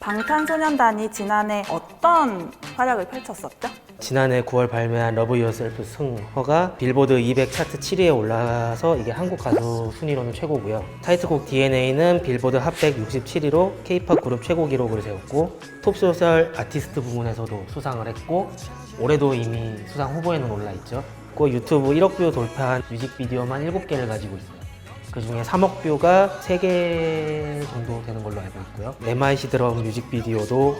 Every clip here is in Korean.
방탄소년단이 지난해 어떤 활약을 펼쳤었죠? 지난해 9월 발매한 러브 유어셀프 승허가 빌보드 200 차트 7위에 올라서 이게 한국 가수 순위로는 최고고요. 타이틀곡 DNA는 빌보드 핫백 67위로 K-팝 그룹 최고 기록을 세웠고 톱소셜 아티스트 부문에서도 수상을 했고 올해도 이미 수상 후보에는 올라있죠. 그 유튜브 1억 뷰 돌파한 뮤직비디오만 7개를 가지고 있어요. 그 중에 3억 뷰가 3개 정도 되는 걸로 알고 있고요. MIC 들어간 뮤직비디오도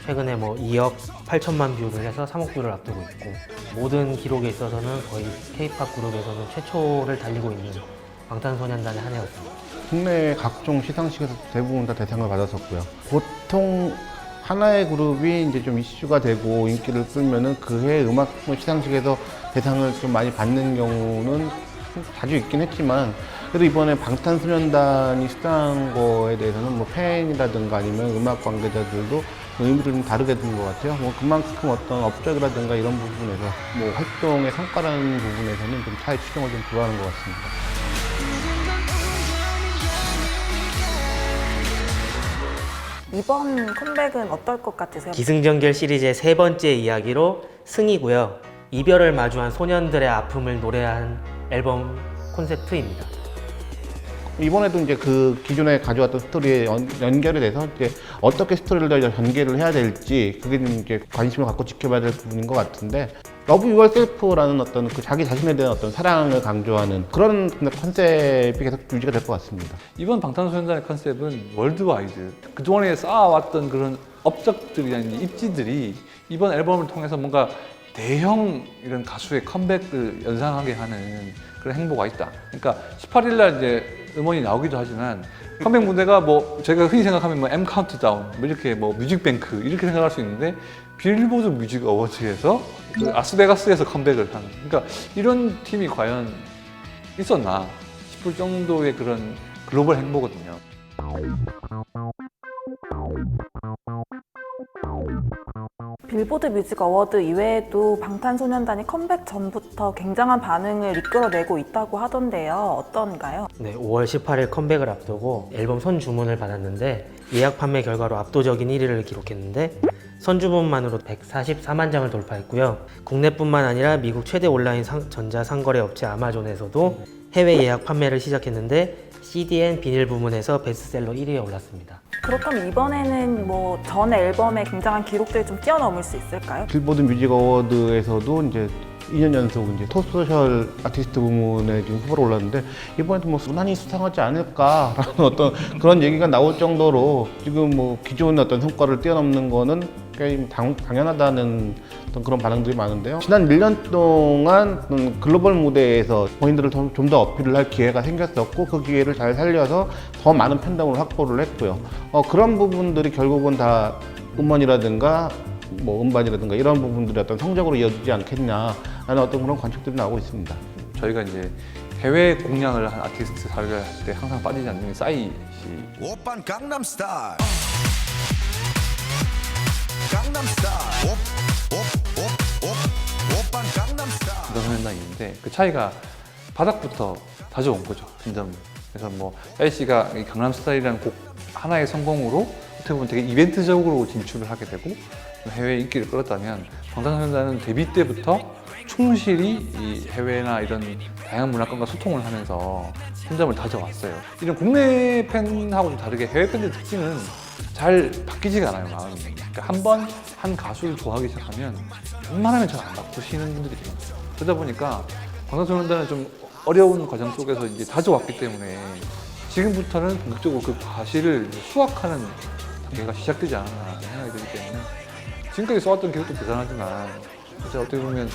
최근에 2억 8천만 뷰를 해서 3억 뷰를 앞두고 있고 모든 기록에 있어서는 거의 K-팝 그룹에서는 최초를 달리고 있는 방탄소년단의 한 해였습니다. 국내 각종 시상식에서 대부분 다 대상을 받았었고요. 보통 하나의 그룹이 이제 좀 이슈가 되고 인기를 끌면은 그해 음악 시상식에서 대상을 좀 많이 받는 경우는 자주 있긴 했지만 그래도 이번에 방탄소년단이 수상한 거에 대해서는 팬이라든가 아니면 음악 관계자들도 의미를 좀 다르게 둔 것 같아요. 그만큼 어떤 업적이라든가 이런 부분에서 활동의 성과라는 부분에서는 좀 차에 추정을 좀 좋아하는 것 같습니다. 이번 컴백은 어떨 것 같으세요? 기승전결 시리즈의 3번째 이야기로 승이고요. 이별을 마주한 소년들의 아픔을 노래한 앨범 콘셉트입니다. 이번에도 이제 그 기존에 가져왔던 스토리에 연결이 돼서 이제 어떻게 스토리를 더 전개를 해야 될지 그게 좀 이제 관심을 갖고 지켜봐야 될 부분인 것 같은데 러브 유어 셀프라는 어떤 그 자기 자신에 대한 어떤 사랑을 강조하는 그런 컨셉이 계속 유지가 될 것 같습니다. 이번 방탄소년단의 컨셉은 월드와이드. 그동안에 쌓아왔던 그런 업적들이나 입지들이 이번 앨범을 통해서 뭔가 대형 이런 가수의 컴백을 연상하게 하는 그런 행보가 있다. 그러니까 18일날 이제 음원이 나오기도 하지만 컴백 무대가 저희가 흔히 생각하면 M 카운트다운, 이렇게 뮤직뱅크 이렇게 생각할 수 있는데 빌보드 뮤직 어워즈에서 그 아스베가스에서 컴백을 하는. 그러니까 이런 팀이 과연 있었나 싶을 정도의 그런 글로벌 행보거든요. 빌보드 뮤직 어워드 이외에도 방탄소년단이 컴백 전부터 굉장한 반응을 이끌어내고 있다고 하던데요. 어떤가요? 네, 5월 18일 컴백을 앞두고 앨범 선 주문을 받았는데 예약 판매 결과로 압도적인 1위를 기록했는데 선 주문만으로 144만 장을 돌파했고요. 국내뿐만 아니라 미국 최대 온라인 전자 상거래 업체 아마존에서도 해외 예약 판매를 시작했는데 CD 앤 비닐 부문에서 베스트셀러 1위에 올랐습니다. 그렇다면 이번에는 전 앨범의 굉장한 기록들을 좀 뛰어넘을 수 있을까요? 빌보드 뮤직 어워드에서도 이제 2년 연속 이제 톱소셜 아티스트 부문에 지금 후보로 올랐는데 이번에도 무난히 수상하지 않을까라는 어떤 그런 얘기가 나올 정도로 지금 기존의 어떤 성과를 뛰어넘는 거는 꽤 당연하다는 어떤 그런 반응들이 많은데요. 지난 1년 동안 글로벌 무대에서 본인들을 좀 더 어필을 할 기회가 생겼었고 그 기회를 잘 살려서 더 많은 팬덤을 확보를 했고요. 그런 부분들이 결국은 다 음원이라든가 음반이라든가 이런 부분들이 어떤 성적으로 이어지지 않겠냐라는 어떤 그런 관측들이 나오고 있습니다. 저희가 이제 해외 공연을 한 아티스트 사례를 할 때 항상 빠지지 않는 게 싸이 씨. 오빤 강남스타일 강남스타일 오빤 강남스타일 방탄소년단이 있는데 그 차이가 바닥부터 다져온 거죠. 점점. 그래서 싸이 씨가 이 강남스타일이라는 곡 하나의 성공으로 어떻게 보면 되게 이벤트적으로 진출을 하게 되고 해외 인기를 끌었다면 방탄소년단은 데뷔 때부터 충실히 이 해외나 이런 다양한 문화권과 소통을 하면서 힘점을 다져왔어요. 이런 국내 팬하고 좀 다르게 해외 팬들 특징은 잘 바뀌지가 않아요, 마음이. 그러니까 한 번 한 가수를 좋아하기 시작하면 웬만하면 잘 안 바꾸시는 분들이 있어요. 그러다 보니까 방탄소년단은 좀 어려운 과정 속에서 이제 다져왔기 때문에 지금부터는 본격적으로 그 과실을 수확하는 단계가 시작되지 않았나 생각이 들기 때문에 지금까지 써왔던 기록도 대단하지만 진짜 어떻게 보면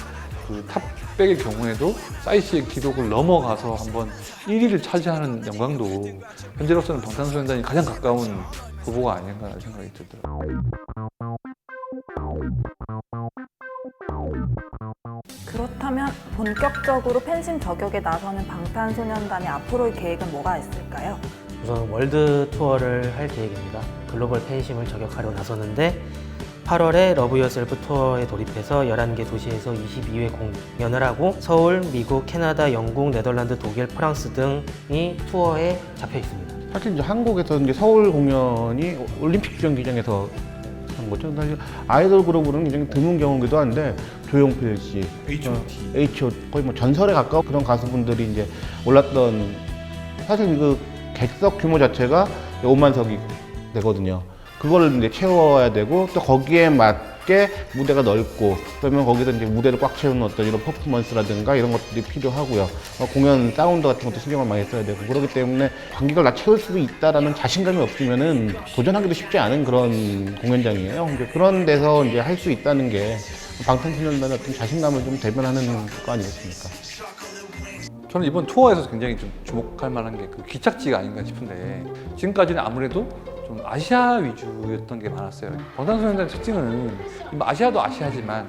그 탑백의 경우에도 싸이 씨의 기록을 넘어가서 한번 1위를 차지하는 영광도 현재로서는 방탄소년단이 가장 가까운 후보가 아닌가 생각이 들더라고요. 그렇다면 본격적으로 팬심 저격에 나서는 방탄소년단의 앞으로의 계획은 뭐가 있을까요? 우선 월드 투어를 할 계획입니다. 글로벌 팬심을 저격하려 나서는데 8월에 러브 유어셀프 투어에 돌입해서 11개 도시에서 22회 공연을 하고 서울, 미국, 캐나다, 영국, 네덜란드, 독일, 프랑스 등이 투어에 잡혀 있습니다. 사실 이제 한국에서 이제 서울 공연이 올림픽 주전 기장에서 한 거죠. 사실 아이돌 그룹으로는 굉장히 드문 경우이기도 한데 조용필 씨, H.O.T 거의 뭐 전설에 가까운 그런 가수분들이 이제 올랐던 사실 그 객석 규모 자체가 5만석이 되거든요. 그걸 이제 채워야 되고 또 거기에 맞게 무대가 넓고 그러면 거기서 이제 무대를 꽉 채우는 어떤 이런 퍼포먼스라든가 이런 것들이 필요하고요. 공연 사운드 같은 것도 신경을 많이 써야 되고 그렇기 때문에 관객을 다 채울 수 있다라는 자신감이 없으면은 도전하기도 쉽지 않은 그런 공연장이에요. 이제 그런 데서 이제 할 수 있다는 게 방탄소년단의 어떤 자신감을 좀 대변하는 거 아니겠습니까? 저는 이번 투어에서 굉장히 좀 주목할 만한 게 그 기착지가 아닌가 싶은데 지금까지는 아무래도 좀 아시아 위주였던 게 많았어요. 방탄소년단 특징은 뭐 아시아도 아시아지만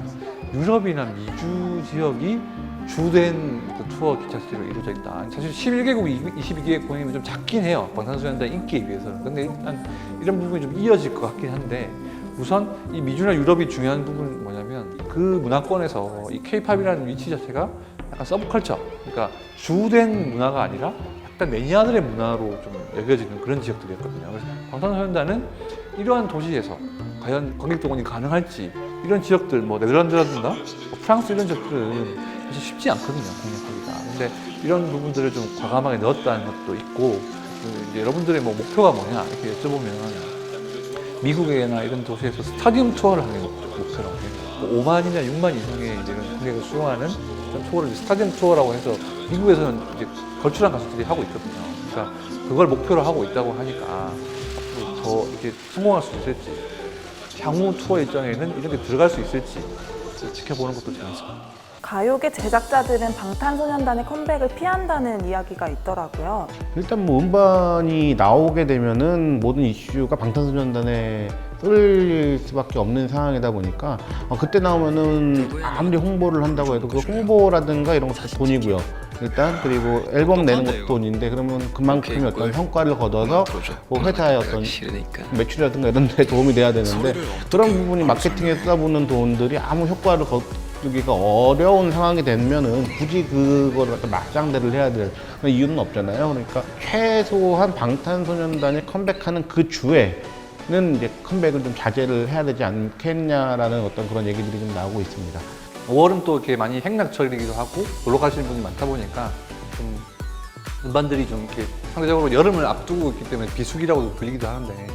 유럽이나 미주 지역이 주된 그 투어 기착지로 이루어져 있다. 사실 11개국, 22개국 공연이면 좀 작긴 해요. 방탄소년단 인기에 비해서는. 근데 일단 이런 부분이 좀 이어질 것 같긴 한데 우선 이 미주나 유럽이 중요한 부분은 뭐냐면 그 문화권에서 이 K-팝이라는 위치 자체가 약간 서브컬처, 그러니까 주된 문화가 아니라 약간 매니아들의 문화로 좀 여겨지는 그런 지역들이었거든요. 그래서 방탄소년단은 이러한 도시에서 과연 관객 동원이 가능할지 이런 지역들, 뭐 네덜란드라든가 뭐 프랑스 이런 지역들은 사실 쉽지 않거든요, 공략하기가. 근데 이런 부분들을 좀 과감하게 넣었다는 것도 있고, 이제 여러분들의 뭐 목표가 뭐냐 이렇게 여쭤보면 미국이나 이런 도시에서 스타디움 투어를 하는 게 목표라고 해요. 5만이나 6만 이상의 이런 관객을 수용하는 그런 투어를 스타디움 투어라고 해서 미국에서는 이제 걸출한 가수들이 하고 있거든요. 그러니까 그걸 목표로 하고 있다고 하니까 앞으로 더 이렇게 성공할 수 있을지, 향후 투어 일정에는 이렇게 들어갈 수 있을지 지켜보는 것도 재밌습니다. 가요계 제작자들은 방탄소년단의 컴백을 피한다는 이야기가 있더라고요. 일단 뭐 음반이 나오게 되면은 모든 이슈가 방탄소년단에 쏠릴 수밖에 없는 상황이다 보니까 그때 나오면은 아무리 홍보를 한다고 해도 그 홍보라든가 이런 것도 돈이고요. 일단 그리고 앨범 내는 것도 돈인데 그러면 그만큼의 어떤 성과를 거둬서 뭐 회사의 어떤 매출이라든가 이런 데 도움이 돼야 되는데 그런 부분이 마케팅에 쏟아부는 돈들이 아무 효과를 거두기가 어려운 상황이 되면은 굳이 그거를 맞장대를 해야 될 이유는 없잖아요. 그러니까 최소한 방탄소년단이 컴백하는 그 주에는 이제 컴백을 좀 자제를 해야 되지 않겠냐라는 어떤 그런 얘기들이 좀 나오고 있습니다. 5월은 또 이렇게 많이 행락철이기도 하고 놀러 가시는 분이 많다 보니까 좀 음반들이 좀 이렇게 상대적으로 여름을 앞두고 있기 때문에 비수기라고도 불리기도 하는데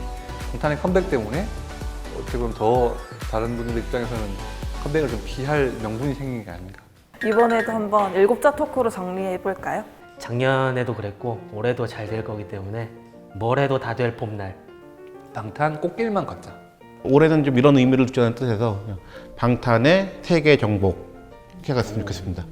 방탄의 컴백 때문에 어떻게 보면 더 다른 분들 입장에서는 컴백을 좀 피할 명분이 생긴 게 아닌가. 이번에도 한번 7자 토크로 정리해볼까요? 작년에도 그랬고 올해도 잘 될 거기 때문에 뭘 해도 다 될 봄날. 방탄 꽃길만 걷자. 올해는 좀 이런 의미를 두자는 뜻에서 그냥 방탄의 세계 정복 이렇게 갔으면 좋겠습니다.